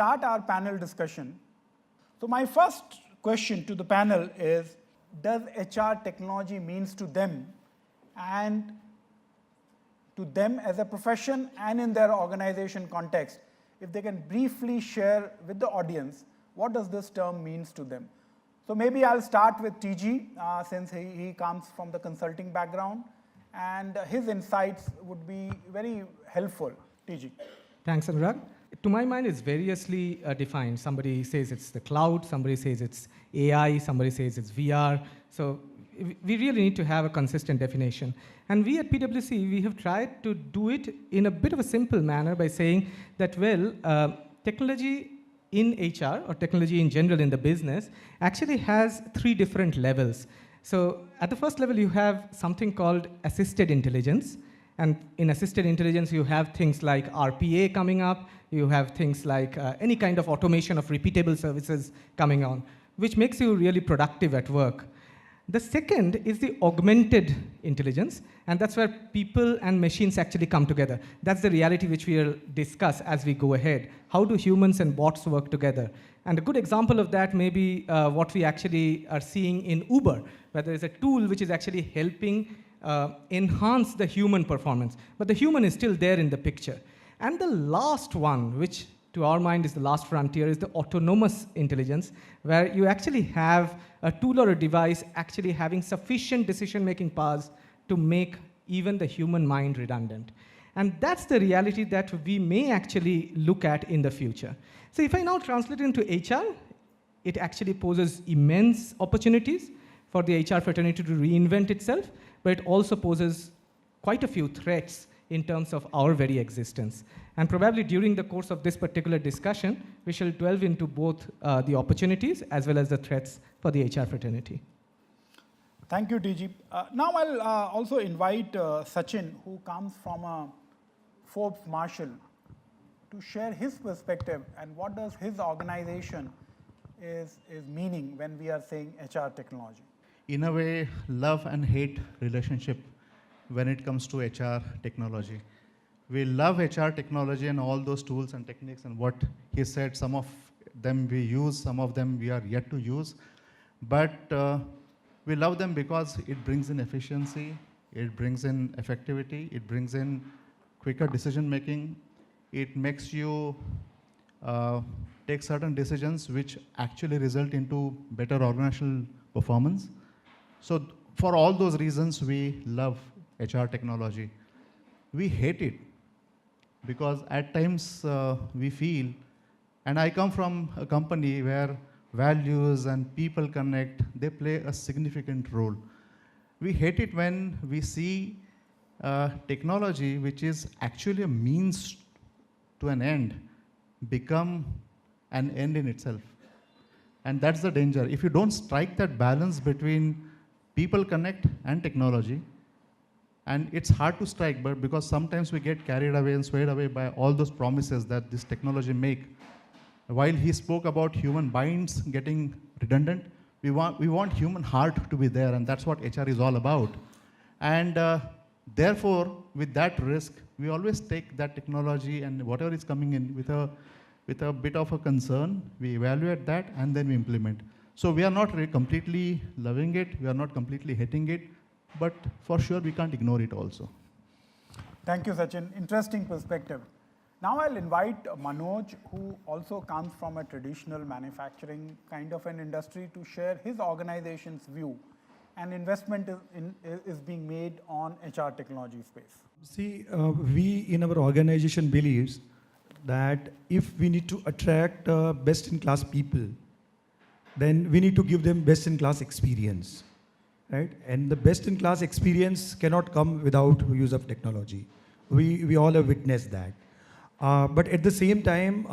start our panel discussion. So my first question to the panel is, does HR technology means to them and to them as a profession and in their organization context? If they can briefly share with the audience, what does this term means to them? So maybe I'll start with TG, since he comes from the consulting background, and his insights would be very helpful. TG. Thanks, Anuraag. To my mind, it's variously defined. Somebody says it's the cloud, somebody says it's AI, somebody says it's VR. So we really need to have a consistent definition. And we at PwC, we have tried to do it in a bit of a simple manner by saying that, well, technology in HR or technology in general in the business actually has 3 different levels. So at the first level, you have something called assisted intelligence. And in assisted intelligence, you have things like RPA coming up. You have things like any kind of automation of repeatable services coming on, which makes you really productive at work. The second is the augmented intelligence, and that's where people and machines actually come together. That's the reality which we'll discuss as we go ahead. How do humans and bots work together? And a good example of that may be what we actually are seeing in Uber, where there is a tool which is actually helping enhance the human performance. But the human is still there in the picture. And the last one, which to our mind is the last frontier, is the autonomous intelligence, where you actually have a tool or a device actually having sufficient decision-making powers to make even the human mind redundant. And that's the reality that we may actually look at in the future. So if I now translate it into HR, it actually poses immense opportunities for the HR fraternity to reinvent itself, but it also poses quite a few threats in terms of our very existence. And probably during the course of this particular discussion, we shall delve into both the opportunities as well as the threats for the HR fraternity. Thank you, TG. Now I'll also invite Sachin, who comes from a Forbes Marshall, to share his perspective and what does his organization is meaning when we are saying HR technology. In a way, love and hate relationship when it comes to HR technology. We love HR technology and all those tools and techniques, and what he said, some of them we use, some of them we are yet to use. But we love them because it brings in efficiency, it brings in effectivity, it brings in quicker decision making. It makes you take certain decisions which actually result into better organizational performance. So for all those reasons, we love HR technology. We hate it because at times we feel, and I come from a company where values and people connect, they play a significant role. We hate it when we see technology, which is actually a means to an end, become an end in itself. And that's the danger. If you don't strike that balance between people connect and technology, and it's hard to strike, but because sometimes we get carried away and swayed away by all those promises that this technology make. While he spoke about human minds getting redundant, we want human heart to be there, and that's what HR is all about. And therefore, with that risk, we always take that technology and whatever is coming in with a bit of a concern, we evaluate that and then we implement. So we are not really completely loving it, we are not completely hating it, but for sure we can't ignore it also. Thank you, Sachin. Interesting perspective. Now I'll invite Manoj, who also comes from a traditional manufacturing kind of an industry, to share his organization's view and investment is being made on HR technology space. See, we in our organization believes that if we need to attract best-in-class people, then we need to give them best-in-class experience, right? And the best-in-class experience cannot come without use of technology. We all have witnessed that. But at the same time,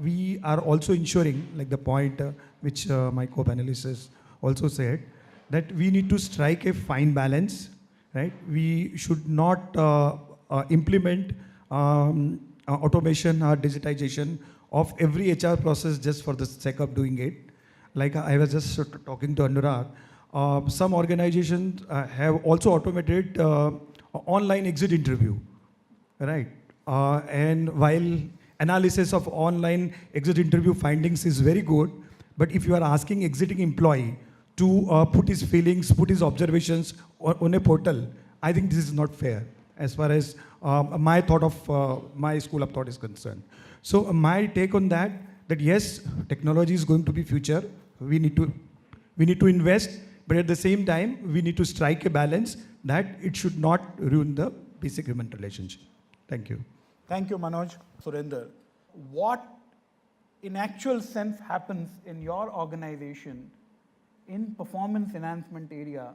we are also ensuring, like the point which my co-panelist has also said, that we need to strike a fine balance, right? We should not implement automation or digitization of every HR process just for the sake of doing it. Like I was just talking to Anuraag, some organizations have also automated online exit interview, right? And while analysis of online exit interview findings is very good, but if you are asking exiting employee to put his feelings, put his observations on a portal, I think this is not fair as far as my thought of my school of thought is concerned. So my take on that yes, technology is going to be future. We need to invest, but at the same time, we need to strike a balance that it should not ruin the basic human relationship. Thank you. Thank you, Manoj. Surender, what in actual sense happens in your organization in performance enhancement area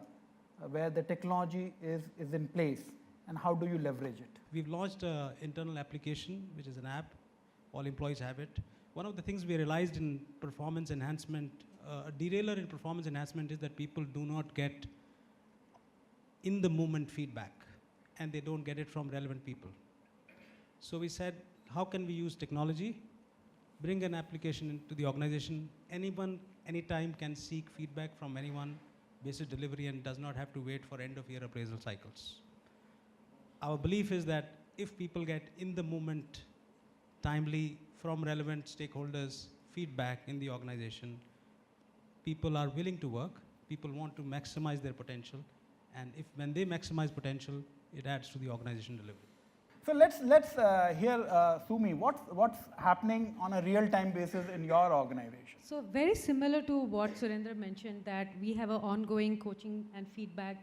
where the technology is in place, and how do you leverage it? We've launched an internal application, which is an app. All employees have it. One of the things we realized in performance enhancement, a derailer in performance enhancement is that people do not get in the moment feedback, and they don't get it from relevant people. So we said, how can we use technology? Bring an application into the organization. Anyone, anytime can seek feedback from anyone, basic delivery, and does not have to wait for end of year appraisal cycles. Our belief is that if people get in the moment, timely, from relevant stakeholders, feedback in the organization, people are willing to work, people want to maximize their potential, and when they maximize potential, it adds to the organization delivery. So let's hear Soumi. What's happening on a real-time basis in your organization? So very similar to what Surender mentioned, that we have an ongoing coaching and feedback,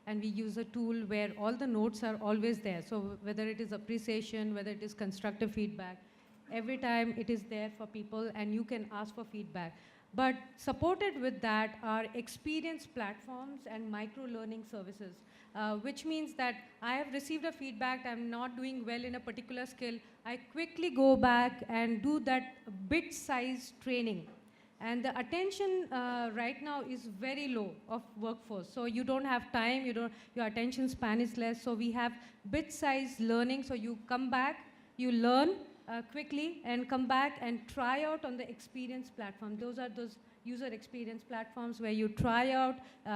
and we use a tool where all the notes are always there. So whether it is appreciation, whether it is constructive feedback, every time it is there for people, and you can ask for feedback. But supported with that are experience platforms and micro-learning services, which means that I have received a feedback, I'm not doing well in a particular skill, I quickly go back and do that bit-sized training. And the attention right now is very low of workforce. So you don't have time, your attention span is less. So we have bit-sized learning. So you come back, you learn quickly, and come back and try out on the experience platform. Those are those user experience platforms where you try out,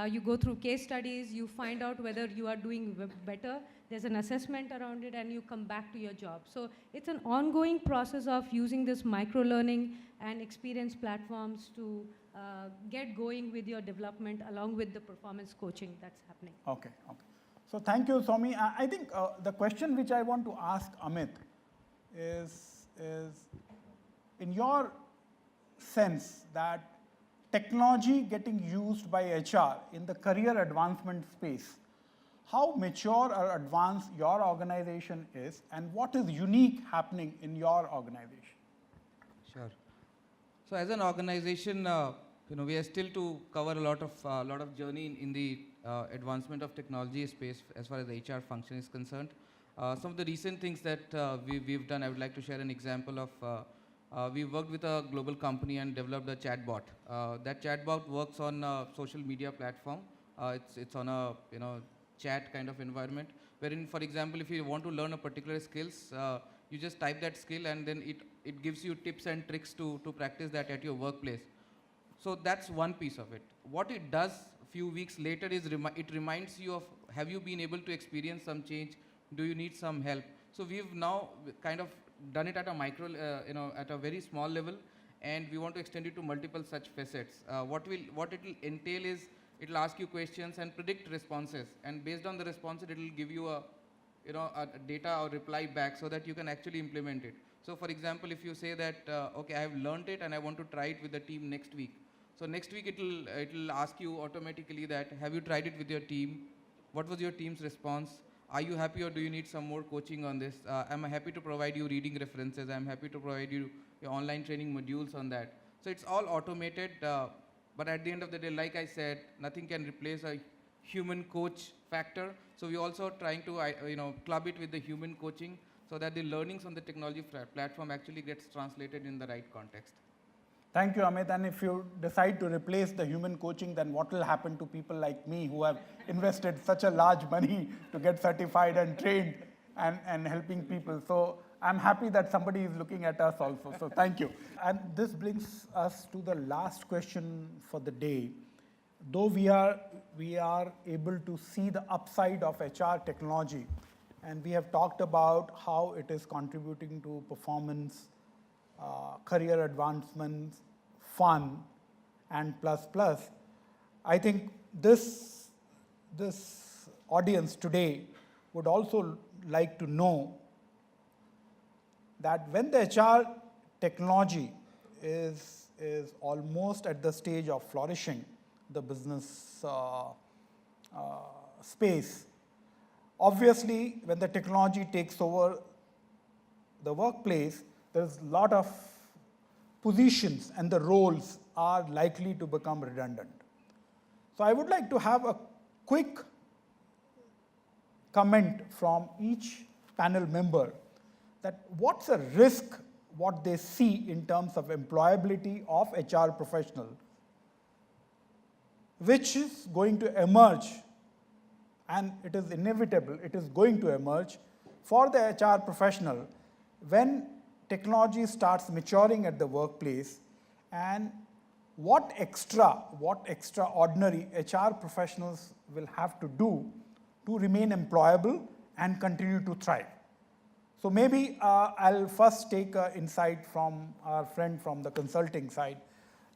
you go through case studies, you find out whether you are doing better, there's an assessment around it, and you come back to your job. So it's an ongoing process of using this micro-learning and experience platforms to get going with your development along with the performance coaching that's happening. Okay. So thank you, Soumi. I think the question which I want to ask Amit is in your sense that technology getting used by HR in the career advancement space, how mature or advanced your organization is, and what is unique happening in your organization? Sure. So as an organization, we are still to cover a lot of journey in the advancement of technology space as far as the HR function is concerned. Some of the recent things that we've done, I would like to share an example of. We worked with a global company and developed a chatbot. That chatbot works on a social media platform. It's on a chat kind of environment, wherein, for example, if you want to learn a particular skills, you just type that skill, and then it gives you tips and tricks to practice that at your workplace. So that's one piece of it. What it does a few weeks later is it reminds you of, have you been able to experience some change? Do you need some help? So we've now kind of done it at a micro, at a very small level, and we want to extend it to multiple such facets. What it will entail is, it will ask you questions and predict responses, and based on the responses, it will give you a data or reply back so that you can actually implement it. So for example, if you say that, okay, I have learned it and I want to try it with the team next week. So next week it will ask you automatically that, have you tried it with your team? What was your team's response? Are you happy, or do you need some more coaching on this? I'm happy to provide you reading references. I'm happy to provide you your online training modules on that. So it's all automated, but at the end of the day, like I said, nothing can replace a human coach factor. So we're also trying to club it with the human coaching so that the learnings on the technology platform actually gets translated in the right context. Thank you, Amit. And if you decide to replace the human coaching, then what will happen to people like me who have invested such a large money to get certified and trained and helping people? So I'm happy that somebody is looking at us also. So thank you. And this brings us to the last question for the day. Though we are able to see the upside of HR technology, and we have talked about how it is contributing to performance, career advancements, fun, and plus plus. I think this audience today would also like to know that when the HR technology is almost at the stage of flourishing the business space, obviously when the technology takes over the workplace, there's a lot of positions and the roles are likely to become redundant. So I would like to have a quick comment from each panel member that what's the risk what they see in terms of employability of HR professional, which is going to emerge, and it is inevitable, it is going to emerge for the HR professional when technology starts maturing at the workplace, and what extraordinary HR professionals will have to do to remain employable and continue to thrive. So maybe I'll first take an insight from our friend from the consulting side.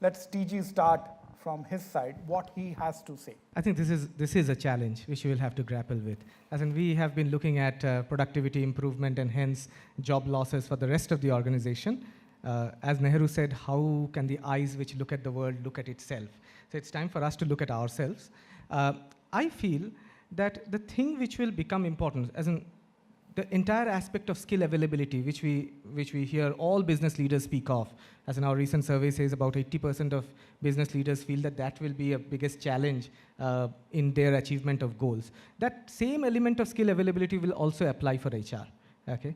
Let's TG start from his side, what he has to say. I think this is a challenge which we will have to grapple with. As in, we have been looking at productivity improvement and hence job losses for the rest of the organization. As Nehru said, how can the eyes which look at the world look at itself? So it's time for us to look at ourselves. I feel that the thing which will become important, as in the entire aspect of skill availability, which we hear all business leaders speak of, as in our recent survey says about 80% of business leaders feel that will be a biggest challenge in their achievement of goals. That same element of skill availability will also apply for HR. Okay.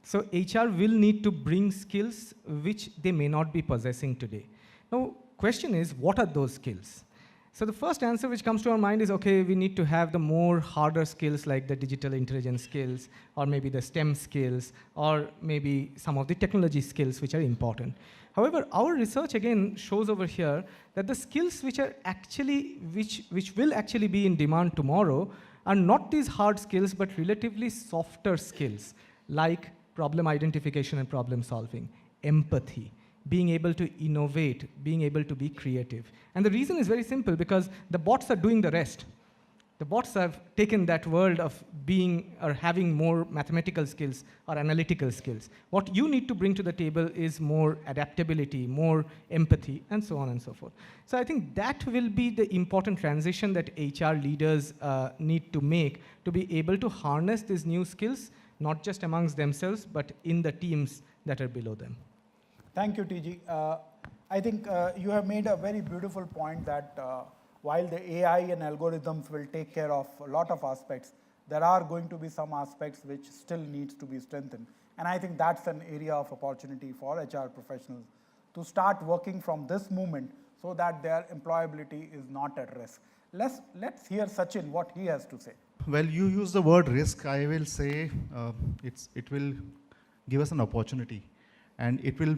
So HR will need to bring skills which they may not be possessing today. Now, question is, what are those skills? So the first answer which comes to our mind is, okay, we need to have the more harder skills like the digital intelligence skills, or maybe the STEM skills, or maybe some of the technology skills which are important. However, our research again shows over here that the skills which are actually, which will actually be in demand tomorrow are not these hard skills, but relatively softer skills like problem identification and problem solving, empathy, being able to innovate, being able to be creative. And the reason is very simple, because the bots are doing the rest. The bots have taken that world of being or having more mathematical skills or analytical skills. What you need to bring to the table is more adaptability, more empathy, and so on and so forth. So I think that will be the important transition that HR leaders need to make to be able to harness these new skills, not just amongst themselves, but in the teams that are below them. Thank you, TG. I think you have made a very beautiful point that while the AI and algorithms will take care of a lot of aspects, there are going to be some aspects which still needs to be strengthened. And I think that's an area of opportunity for HR professionals to start working from this moment so that their employability is not at risk. Let's hear Sachin, what he has to say. Well, you use the word risk. I will say it will give us an opportunity. And it will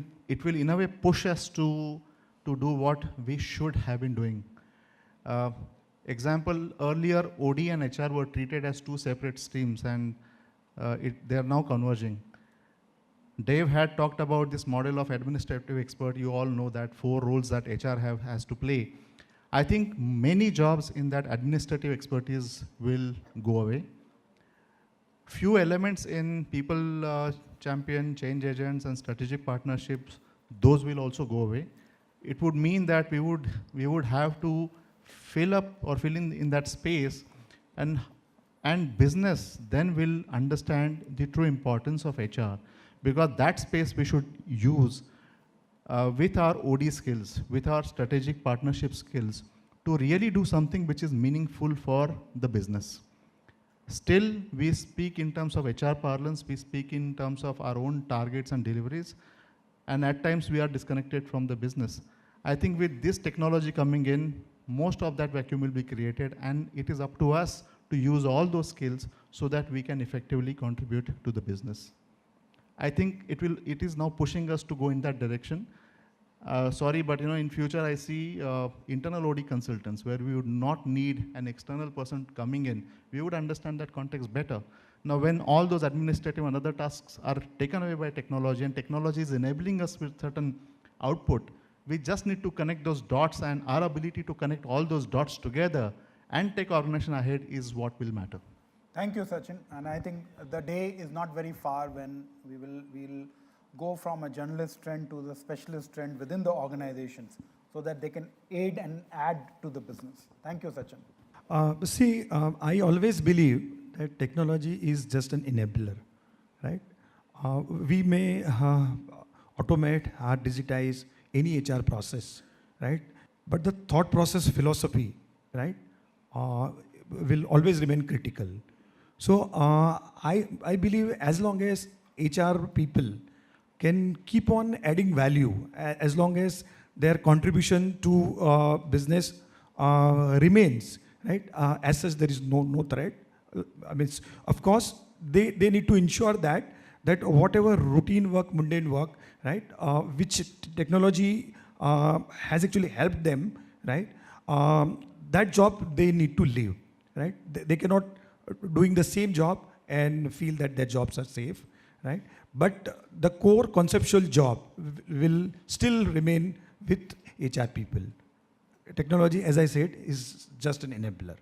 in a way push us to do what we should have been doing. Example, earlier OD and HR were treated as two separate streams, and they are now converging. Dave had talked about this model of administrative expert. You all know that 4 roles that HR has to play. I think many jobs in that administrative expertise will go away. Few elements in people champion, change agents, and strategic partnerships, those will also go away. It would mean that we would have to fill up or fill in that space, and business then will understand the true importance of HR, because that space we should use with our OD skills, with our strategic partnership skills, to really do something which is meaningful for the business. Still, we speak in terms of HR parlance, we speak in terms of our own targets and deliveries, and at times we are disconnected from the business. I think with this technology coming in, most of that vacuum will be created, and it is up to us to use all those skills so that we can effectively contribute to the business. I think it is now pushing us to go in that direction. Sorry, but in future I see internal OD consultants where we would not need an external person coming in. We would understand that context better. Now, when all those administrative and other tasks are taken away by technology, and technology is enabling us with certain output, we just need to connect those dots, and our ability to connect all those dots together and take organization ahead is what will matter. Thank you, Sachin. And I think the day is not very far when we'll go from a generalist trend to the specialist trend within the organizations so that they can aid and add to the business. Thank you, Sachin. I always believe that technology is just an enabler, right? We may automate or digitize any HR process, right? But the thought process philosophy, right, will always remain critical. So I believe as long as HR people can keep on adding value, as long as their contribution to business remains, right? As such, there is no threat. Of course, they need to ensure that whatever routine work, mundane work, right, which technology has actually helped them, right, that job they need to leave, right? They cannot doing the same job and feel that their jobs are safe, right? But the core conceptual job will still remain with HR people. Technology, as I said, is just an enabler.